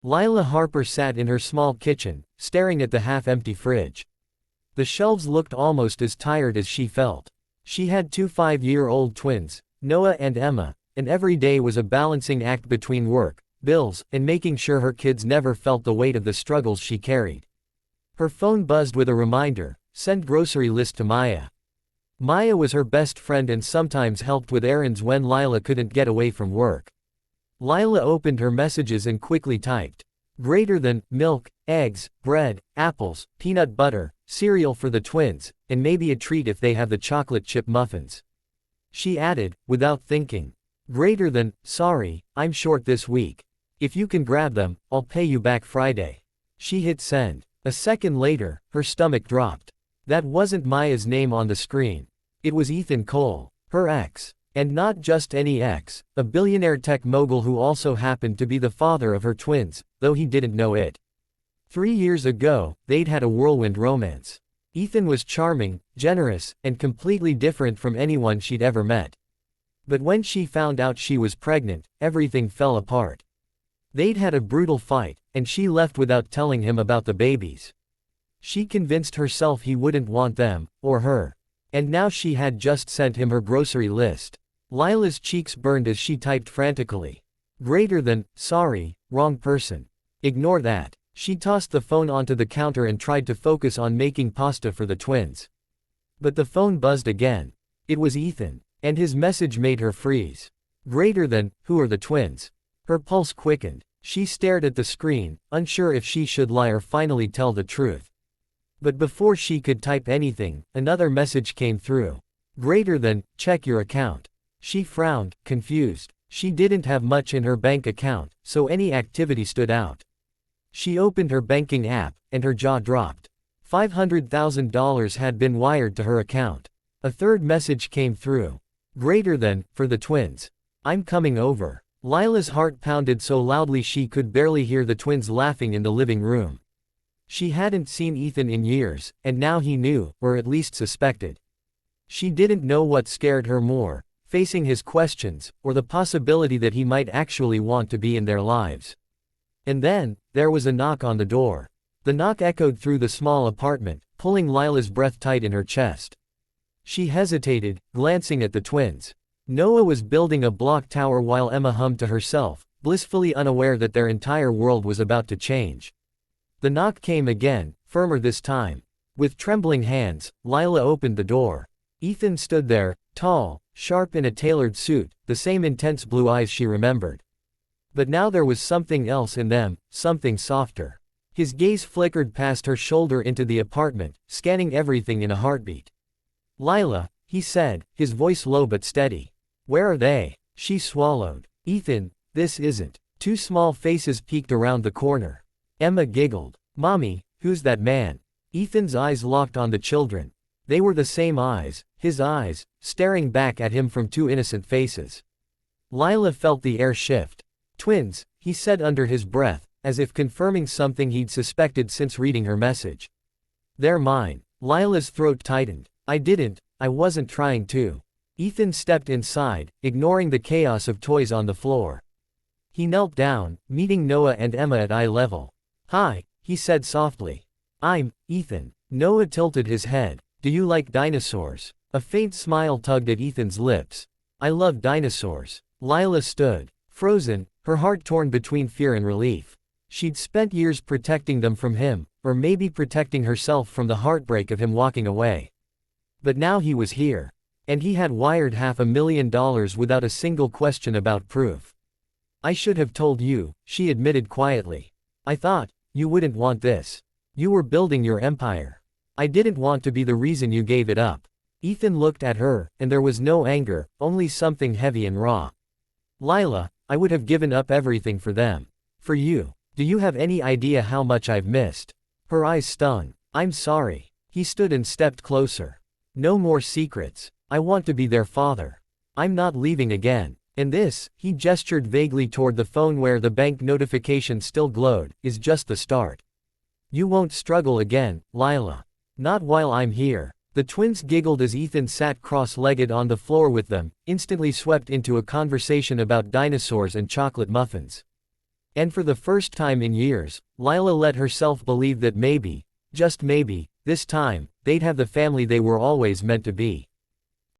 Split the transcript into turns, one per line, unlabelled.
Lila Harper sat in her small kitchen, staring at the half-empty fridge. The shelves looked almost as tired as she felt. She had two 5-year-old twins, Noah and Emma, and every day was a balancing act between work, bills, and making sure her kids never felt the weight of the struggles she carried. Her phone buzzed with a reminder: send grocery list to Maya. Maya was her best friend and sometimes helped with errands when Lila couldn't get away from work. Lila opened her messages and quickly typed, "Greater than, milk, eggs, bread, apples, peanut butter, cereal for the twins, and maybe a treat if they have the chocolate chip muffins." She added, without thinking, "Greater than, sorry, I'm short this week. If you can grab them, I'll pay you back Friday." She hit send. A second later, her stomach dropped. That wasn't Maya's name on the screen. It was Ethan Cole, her ex. And not just any ex, a billionaire tech mogul who also happened to be the father of her twins, though he didn't know it. 3 years ago, they'd had a whirlwind romance. Ethan was charming, generous, and completely different from anyone she'd ever met. But when she found out she was pregnant, everything fell apart. They'd had a brutal fight, and she left without telling him about the babies. She convinced herself he wouldn't want them, or her. And now she had just sent him her grocery list. Lila's cheeks burned as she typed frantically, "Greater than, sorry, wrong person. Ignore that." She tossed the phone onto the counter and tried to focus on making pasta for the twins. But the phone buzzed again. It was Ethan, and his message made her freeze. "Greater than, who are the twins?" Her pulse quickened. She stared at the screen, unsure if she should lie or finally tell the truth. But before she could type anything, another message came through. "Greater than, check your account." She frowned, confused. She didn't have much in her bank account, so any activity stood out. She opened her banking app, and her jaw dropped. $500,000 had been wired to her account. A third message came through. "Greater than, for the twins. I'm coming over." Lila's heart pounded so loudly she could barely hear the twins laughing in the living room. She hadn't seen Ethan in years, and now he knew, or at least suspected. She didn't know what scared her more, facing his questions, or the possibility that he might actually want to be in their lives. And then, there was a knock on the door. The knock echoed through the small apartment, pulling Lila's breath tight in her chest. She hesitated, glancing at the twins. Noah was building a block tower while Emma hummed to herself, blissfully unaware that their entire world was about to change. The knock came again, firmer this time. With trembling hands, Lila opened the door. Ethan stood there, tall, sharp in a tailored suit, the same intense blue eyes she remembered. But now there was something else in them, something softer. His gaze flickered past her shoulder into the apartment, scanning everything in a heartbeat. "Lila," he said, his voice low but steady. "Where are they?" She swallowed. "Ethan, this isn't." Two small faces peeked around the corner. Emma giggled. "Mommy, who's that man?" Ethan's eyes locked on the children. They were the same eyes, his eyes, staring back at him from two innocent faces. Lila felt the air shift. "Twins," he said under his breath, as if confirming something he'd suspected since reading her message. "They're mine." Lila's throat tightened. I wasn't trying to." Ethan stepped inside, ignoring the chaos of toys on the floor. He knelt down, meeting Noah and Emma at eye level. "Hi," he said softly. "I'm Ethan." Noah tilted his head. "Do you like dinosaurs?" A faint smile tugged at Ethan's lips. "I love dinosaurs." Lila stood, frozen, her heart torn between fear and relief. She'd spent years protecting them from him, or maybe protecting herself from the heartbreak of him walking away. But now he was here. And he had wired $500,000 without a single question about proof. "I should have told you," she admitted quietly. "I thought you wouldn't want this. You were building your empire. I didn't want to be the reason you gave it up." Ethan looked at her, and there was no anger, only something heavy and raw. "Lila, I would have given up everything for them. For you. Do you have any idea how much I've missed?" Her eyes stung. "I'm sorry." He stood and stepped closer. "No more secrets. I want to be their father. I'm not leaving again. And this," he gestured vaguely toward the phone where the bank notification still glowed, "is just the start. You won't struggle again, Lila. Not while I'm here." The twins giggled as Ethan sat cross-legged on the floor with them, instantly swept into a conversation about dinosaurs and chocolate muffins. And for the first time in years, Lila let herself believe that maybe, just maybe, this time, they'd have the family they were always meant to be.